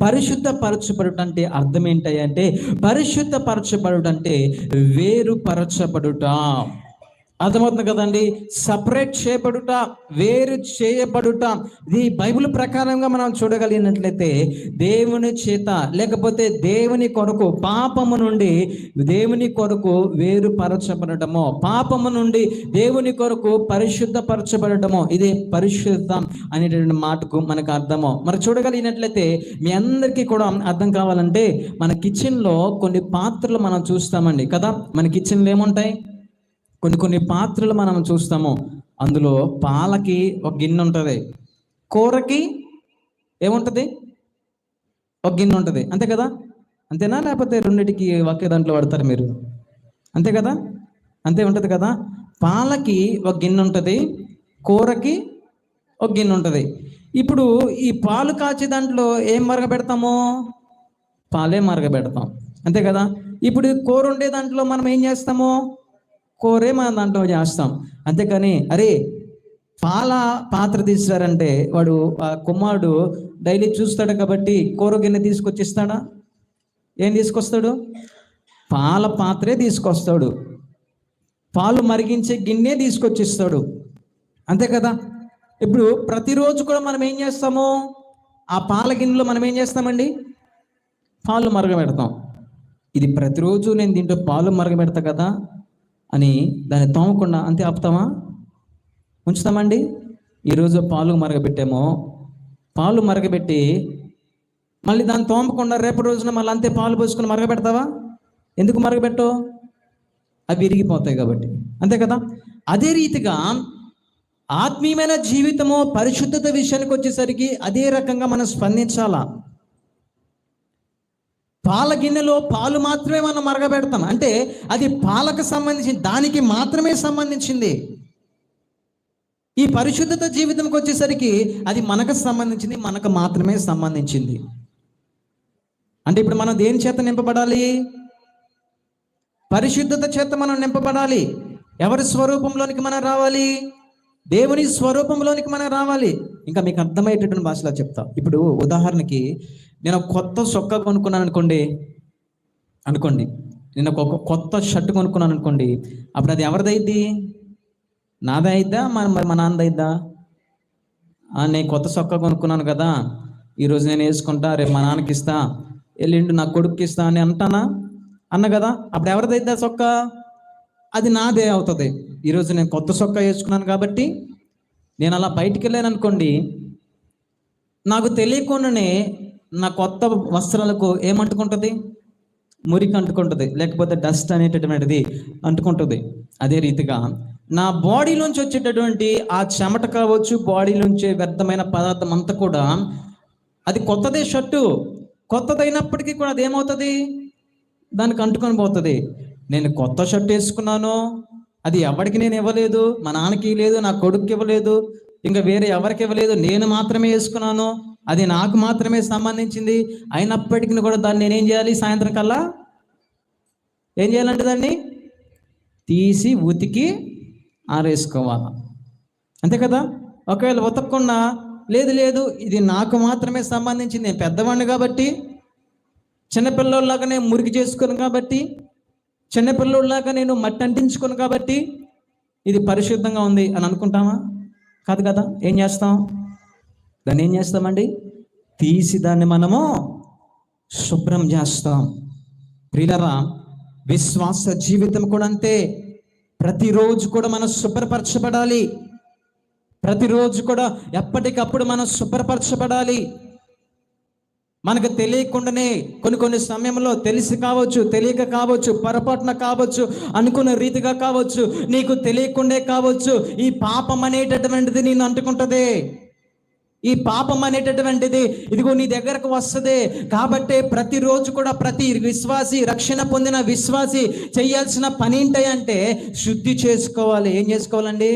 పరిశుద్ధపరచబడుట అంటే అర్థం ఏంటంటే, పరిశుద్ధపరచబడుట అంటే వేరుపరచబడుట. అర్థమవుతుంది కదండి? సపరేట్ చేయబడుట, వేరు చేయబడుట. ఇది బైబిల్ ప్రకారంగా మనం చూడగలిగినట్లయితే దేవుని చేత లేకపోతే దేవుని కొరకు, పాపము నుండి దేవుని కొరకు వేరుపరచబడటము, పాపము నుండి దేవుని కొరకు పరిశుద్ధపరచబడటము, ఇది పరిశుద్ధం అనేటువంటి మాటకు మనకు అర్థము. మరి చూడగలిగినట్లయితే మీ అందరికీ కూడా అర్థం కావాలంటే, మన కిచెన్లో కొన్ని పాత్రలు మనం చూస్తామండి కదా. మన కిచెన్లో ఏముంటాయి? కొన్ని పాత్రలు మనం చూస్తాము. అందులో పాలకి ఒక గిన్నె ఉంటుంది, కూరకి ఏముంటుంది? ఒక గిన్నె ఉంటుంది, అంతే కదా? అంతేనా? లేకపోతే రెండింటికి ఒకే దాంట్లో పడతారు మీరు? అంతే కదా? అంతే ఉంటుంది కదా. పాలకి ఒక గిన్నె ఉంటుంది, కూరకి ఒక గిన్నె ఉంటుంది. ఇప్పుడు ఈ పాలు కాచే దాంట్లో ఏం మరగబెడతాము? పాలే మరగబెడతాం, అంతే కదా. ఇప్పుడు కూర ఉండే దాంట్లో మనం ఏం చేస్తాము? కూరే మనం దాంట్లో చేస్తాం, అంతేకాని అరే పాల పాత్ర తీస్తారంటే వాడు ఆ కుమారుడు డైలీ చూస్తాడు కాబట్టి కూర గిన్నె తీసుకొచ్చిస్తాడా? ఏం తీసుకొస్తాడు? పాల పాత్రే తీసుకొస్తాడు, పాలు మరిగించే గిన్నె తీసుకొచ్చిస్తాడు, అంతే కదా. ఇప్పుడు ప్రతిరోజు కూడా మనం ఏం చేస్తాము? ఆ పాల గిన్నెలో మనం ఏం చేస్తామండి? పాలు మరగబెడతాం. ఇది ప్రతిరోజు నేను దీంట్లో పాలు మరగబెడతా కదా అని దాన్ని తోమకుండా అంతే ఆపుతామా? ఉంచుతామండి? ఈరోజు పాలు మరగబెట్టామో, పాలు మరగబెట్టి మళ్ళీ దాన్ని తోమకుండా రేపటి రోజున మళ్ళీ అంతే పాలు పోసుకుని మరగబెడతావా? ఎందుకు మరగబెట్టవు? అవి విరిగిపోతాయి కాబట్టి, అంతే కదా. అదే రీతిగా ఆత్మీయమైన జీవితము, పరిశుద్ధత విషయానికి వచ్చేసరికి అదే రకంగా మనం స్పందించాలా. పాల గిన్నెలో పాలు మాత్రమే మనం మరగబెడతాం అంటే అది పాలకు సంబంధించింది, దానికి మాత్రమే సంబంధించింది. ఈ పరిశుద్ధత జీవితంకి వచ్చేసరికి అది మనకు సంబంధించింది, మనకు మాత్రమే సంబంధించింది. అంటే ఇప్పుడు మనం దేని చేత నింపబడాలి? పరిశుద్ధత చేత మనం నింపబడాలి. ఎవరి స్వరూపంలోనికి మనం రావాలి? దేవుని స్వరూపంలోనికి మనం రావాలి. ఇంకా మీకు అర్థమయ్యేటటువంటి భాషలో చెప్తా. ఇప్పుడు ఉదాహరణకి నేను కొత్త చొక్కా కొనుక్కున్నాను అనుకోండి, నేను ఒక కొత్త షర్ట్ కొనుక్కున్నాను అనుకోండి, అప్పుడు అది ఎవరిదైద్ది? నాదే అయిద్దా మా నాన్నదైద్దా? నేను కొత్త చొక్కా కొనుక్కున్నాను కదా, ఈరోజు నేను వేసుకుంటా, రేపు మా నాన్నకి ఇస్తా, ఎల్లుండి నా కొడుకుకి ఇస్తా అని అన్న కదా. అప్పుడు ఎవరిదైద్దా చొక్కా? అది నాదే అవుతుంది. ఈరోజు నేను కొత్త చొక్కా వేసుకున్నాను కాబట్టి నేను అలా బయటికి వెళ్ళాను అనుకోండి, నాకు తెలియకుండానే నా కొత్త వస్త్రాలకు ఏమంటుకుంటుంది? మురికి అంటుకుంటుంది, లేకపోతే డస్ట్ అనేటటువంటిది అంటుకుంటుంది. అదే రీతిగా నా బాడీలోంచి వచ్చేటటువంటి ఆ చెమట కావచ్చు, బాడీలోంచి వ్యర్థమైన పదార్థం అంతా కూడా అది కొత్తదే షర్టు, కొత్తదైనప్పటికీ కూడా అది ఏమవుతుంది? దానికి అంటుకొని పోతుంది. నేను కొత్త షర్ట్ వేసుకున్నాను, అది ఎవరికి నేను ఇవ్వలేదు, మా నాన్నకి లేదు, నా కొడుకుకి ఇవ్వలేదు, ఇంకా వేరే ఎవరికి ఇవ్వలేదు, నేను మాత్రమే వేసుకున్నాను, అది నాకు మాత్రమే సంబంధించింది. అయినప్పటికీ కూడా దాన్ని నేనేం చేయాలి? సాయంత్రం కల్లా ఏం చేయాలంటే దాన్ని తీసి ఉతికి ఆరేసుకోవాలి, అంతే కదా. ఒకవేళ ఉతకకుండా లేదు ఇది నాకు మాత్రమే సంబంధించింది, నేను పెద్దవాడిని కాబట్టి, చిన్నపిల్లలాగా నేను మురికి చేసుకుని కాబట్టి, చిన్నపిల్లలాగా నేను మట్టి అంటించుకుని కాబట్టి ఇది పరిశుద్ధంగా ఉంది అని అనుకుంటామా? కాదు కదా. ఏం చేస్తాం? దాన్ని ఏం చేస్తామండి? తీసి దాన్ని మనము శుభ్రం చేస్తాం. ప్రియులారా, విశ్వాస జీవితం కూడా అంతే. ప్రతిరోజు కూడా మనం శుభ్రపరచబడాలి. ప్రతిరోజు కూడా ఎప్పటికప్పుడు మనం శుభ్రపరచబడాలి. మనకు తెలియకుండానే కొన్ని సమయంలో తెలిసి కావచ్చు, తెలియక కావచ్చు, పొరపాటున కావచ్చు, అనుకున్న రీతిగా కావచ్చు, నీకు తెలియకుండే కావచ్చు, ఈ పాపం అనేటటువంటిది నేను అంటుకుంటుంది. ఈ పాపం అనేటటువంటిది ఇదిగో నీ దగ్గరకు వస్తుంది. కాబట్టి ప్రతిరోజు కూడా ప్రతి విశ్వాసి, రక్షణ పొందిన విశ్వాసి చేయాల్సిన పని ఏంటంటే శుద్ధి చేసుకోవాలి. ఏం చేసుకోవాలండి?